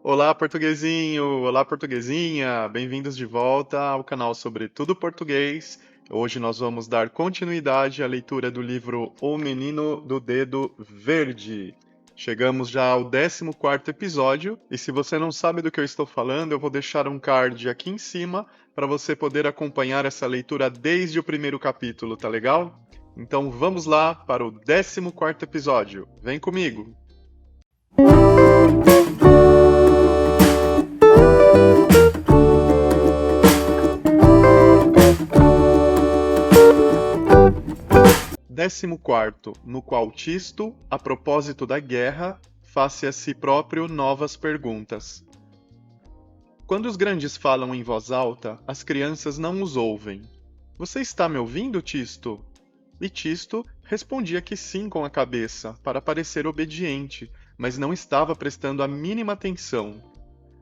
Olá, portuguesinho! Olá, portuguesinha! Bem-vindos de volta ao canal sobre tudo português. Hoje nós vamos dar continuidade à leitura do livro O Menino do Dedo Verde. Chegamos já ao 14º episódio, e se você não sabe do que eu estou falando, eu vou deixar um card aqui em cima para você poder acompanhar essa leitura desde o primeiro capítulo, tá legal? Então vamos lá para o 14º episódio. Vem comigo! Décimo quarto, no qual Tisto, a propósito da guerra, faz-se a si próprio novas perguntas. Quando os grandes falam em voz alta, as crianças não os ouvem. Você está me ouvindo, Tisto? E Tisto respondia que sim com a cabeça, para parecer obediente, mas não estava prestando a mínima atenção.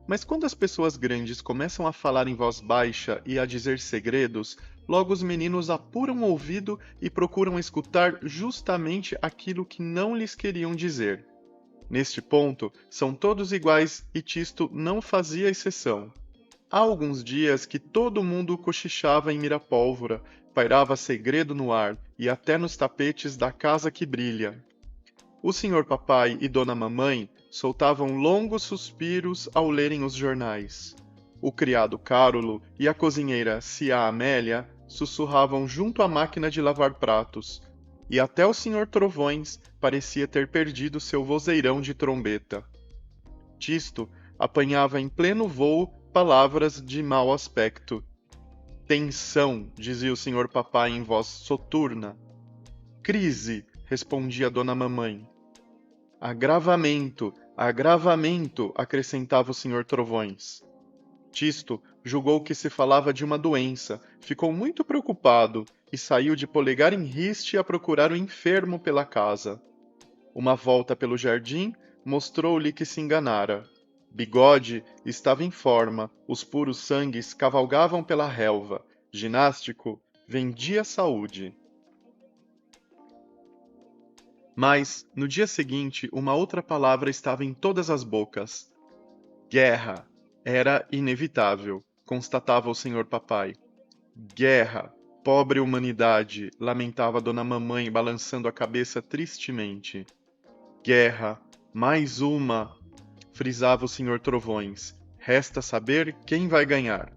Mas quando as pessoas grandes começam a falar em voz baixa e a dizer segredos, logo os meninos apuram o ouvido e procuram escutar justamente aquilo que não lhes queriam dizer. Neste ponto, são todos iguais e Tisto não fazia exceção. Há alguns dias que todo mundo cochichava em Mirapólvora, pairava segredo no ar e até nos tapetes da casa que brilha. O senhor papai e dona mamãe soltavam longos suspiros ao lerem os jornais. O criado Cárulo e a cozinheira Cia Amélia sussurravam junto à máquina de lavar pratos, e até o senhor Trovões parecia ter perdido seu vozeirão de trombeta. Tisto apanhava em pleno vôo palavras de mau aspecto. Tensão, dizia o senhor papai em voz soturna. Crise, respondia dona mamãe. Agravamento, agravamento, acrescentava o senhor Trovões. Tisto julgou que se falava de uma doença, ficou muito preocupado e saiu de polegar em riste a procurar o enfermo pela casa. Uma volta pelo jardim mostrou-lhe que se enganara. Bigode estava em forma, os puros sangues cavalgavam pela relva. Ginástico vendia saúde. Mas, no dia seguinte, uma outra palavra estava em todas as bocas. Guerra. Era inevitável, constatava o senhor papai. Guerra. Pobre humanidade, lamentava Dona Mamãe, balançando a cabeça tristemente. Guerra. Mais uma, frisava o senhor Trovões. Resta saber quem vai ganhar.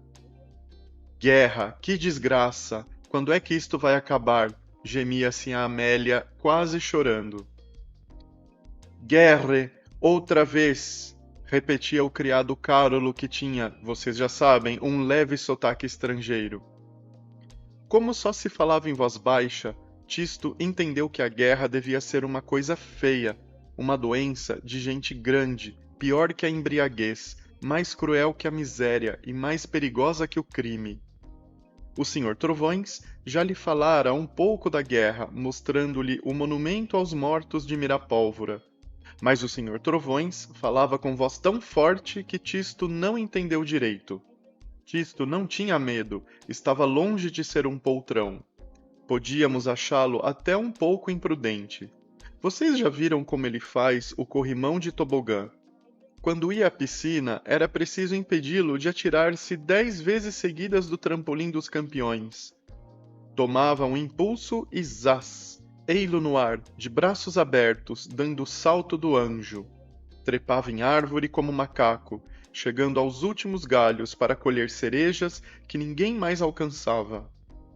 Guerra. Que desgraça. Quando é que isto vai acabar? Gemia-se a Amélia, quase chorando. Guerre, outra vez, repetia o criado Cárulo que tinha, vocês já sabem, um leve sotaque estrangeiro. Como só se falava em voz baixa, Tisto entendeu que a guerra devia ser uma coisa feia, uma doença de gente grande, pior que a embriaguez, mais cruel que a miséria e mais perigosa que o crime. O senhor Trovões já lhe falara um pouco da guerra, mostrando-lhe o monumento aos mortos de Mirapólvora. Mas o senhor Trovões falava com voz tão forte que Tisto não entendeu direito. Tisto não tinha medo, estava longe de ser um poltrão. Podíamos achá-lo até um pouco imprudente. Vocês já viram como ele faz o corrimão de tobogã? Quando ia à piscina, era preciso impedi-lo de atirar-se 10 vezes seguidas do trampolim dos campeões. Tomava um impulso e zás! Ei-lo no ar, de braços abertos, dando o salto do anjo. Trepava em árvore como macaco, chegando aos últimos galhos para colher cerejas que ninguém mais alcançava.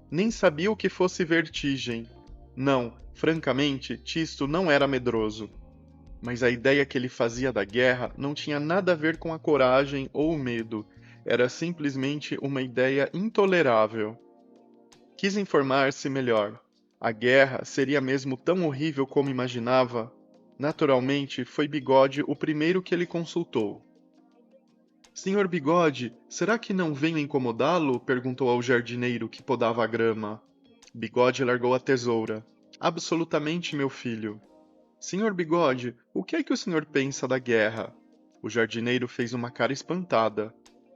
Nem sabia o que fosse vertigem. Não, francamente, Tisto não era medroso. Mas a ideia que ele fazia da guerra não tinha nada a ver com a coragem ou o medo. Era simplesmente uma ideia intolerável. Quis informar-se melhor. A guerra seria mesmo tão horrível como imaginava? Naturalmente, foi Bigode o primeiro que ele consultou. Senhor Bigode, será que não venho incomodá-lo? Perguntou ao jardineiro que podava a grama. Bigode largou a tesoura. Absolutamente, meu filho. Senhor Bigode, o que é que o senhor pensa da guerra? O jardineiro fez uma cara espantada.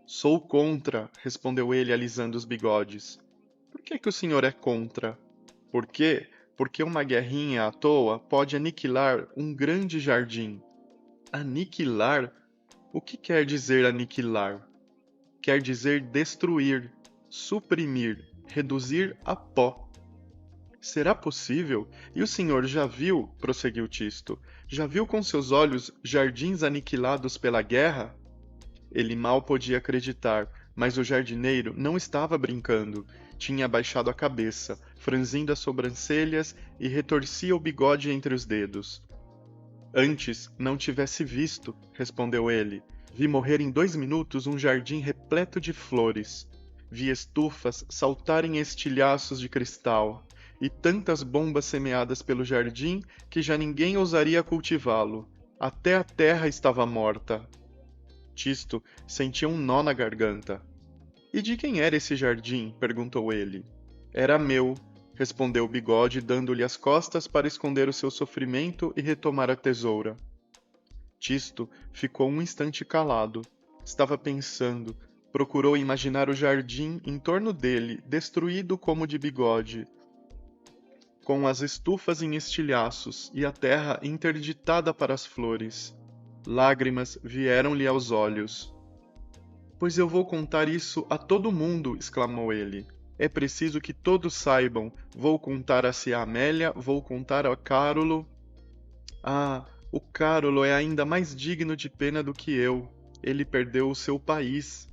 Sou contra, respondeu ele alisando os bigodes. Por que é que o senhor é contra? Por quê? Porque uma guerrinha à toa pode aniquilar um grande jardim. Aniquilar? O que quer dizer aniquilar? Quer dizer destruir, suprimir, reduzir a pó. Será possível? E o senhor já viu, prosseguiu Tisto, já viu com seus olhos jardins aniquilados pela guerra? Ele mal podia acreditar, mas o jardineiro não estava brincando. Tinha abaixado a cabeça, franzindo as sobrancelhas e retorcia o bigode entre os dedos. Antes não tivesse visto, respondeu ele. Vi morrer em 2 minutos um jardim repleto de flores. Vi estufas saltarem em estilhaços de cristal, e tantas bombas semeadas pelo jardim que já ninguém ousaria cultivá-lo. Até a terra estava morta. Tisto sentia um nó na garganta. E de quem era esse jardim? Perguntou ele. Era meu, respondeu o bigode, dando-lhe as costas para esconder o seu sofrimento e retomar a tesoura. Tisto ficou um instante calado. Estava pensando. Procurou imaginar o jardim em torno dele, destruído como de bigode, com as estufas em estilhaços e a terra interditada para as flores. Lágrimas vieram-lhe aos olhos. Pois eu vou contar isso a todo mundo, exclamou ele. É preciso que todos saibam. Vou contar a cia Amélia, vou contar a Cárulo. Ah, o Cárulo é ainda mais digno de pena do que eu. Ele perdeu o seu país.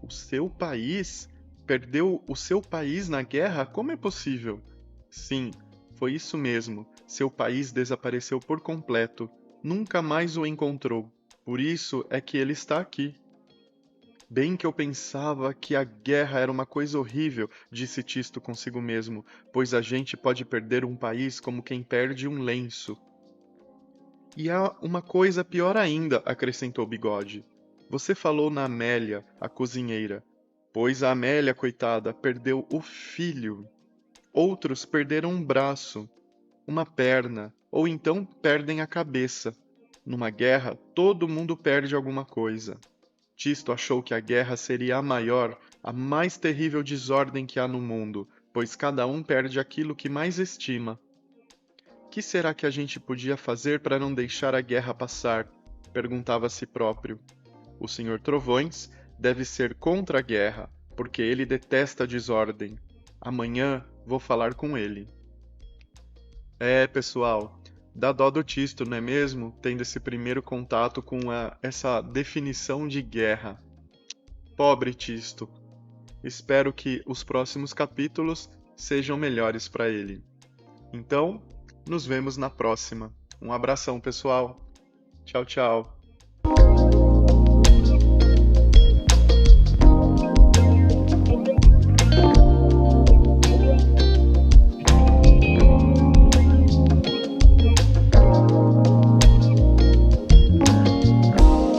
O seu país? Perdeu o seu país na guerra? Como é possível? Sim, foi isso mesmo. Seu país desapareceu por completo. Nunca mais o encontrou. Por isso é que ele está aqui. Bem que eu pensava que a guerra era uma coisa horrível, disse Tisto consigo mesmo, pois a gente pode perder um país como quem perde um lenço. E há uma coisa pior ainda, acrescentou Bigode. Você falou na Amélia, a cozinheira. Pois a Amélia, coitada, perdeu o filho. Outros perderam um braço, uma perna, ou então perdem a cabeça. Numa guerra, todo mundo perde alguma coisa. Tisto achou que a guerra seria a maior, a mais terrível desordem que há no mundo, pois cada um perde aquilo que mais estima. Que será que a gente podia fazer para não deixar a guerra passar? Perguntava a si próprio. O Senhor Trovões deve ser contra a guerra, porque ele detesta a desordem. Amanhã vou falar com ele. Pessoal, dá dó do Tisto, não é mesmo? Tendo esse primeiro contato com essa definição de guerra. Pobre Tisto. Espero que os próximos capítulos sejam melhores para ele. Então, nos vemos na próxima. Um abração, pessoal. Tchau, tchau.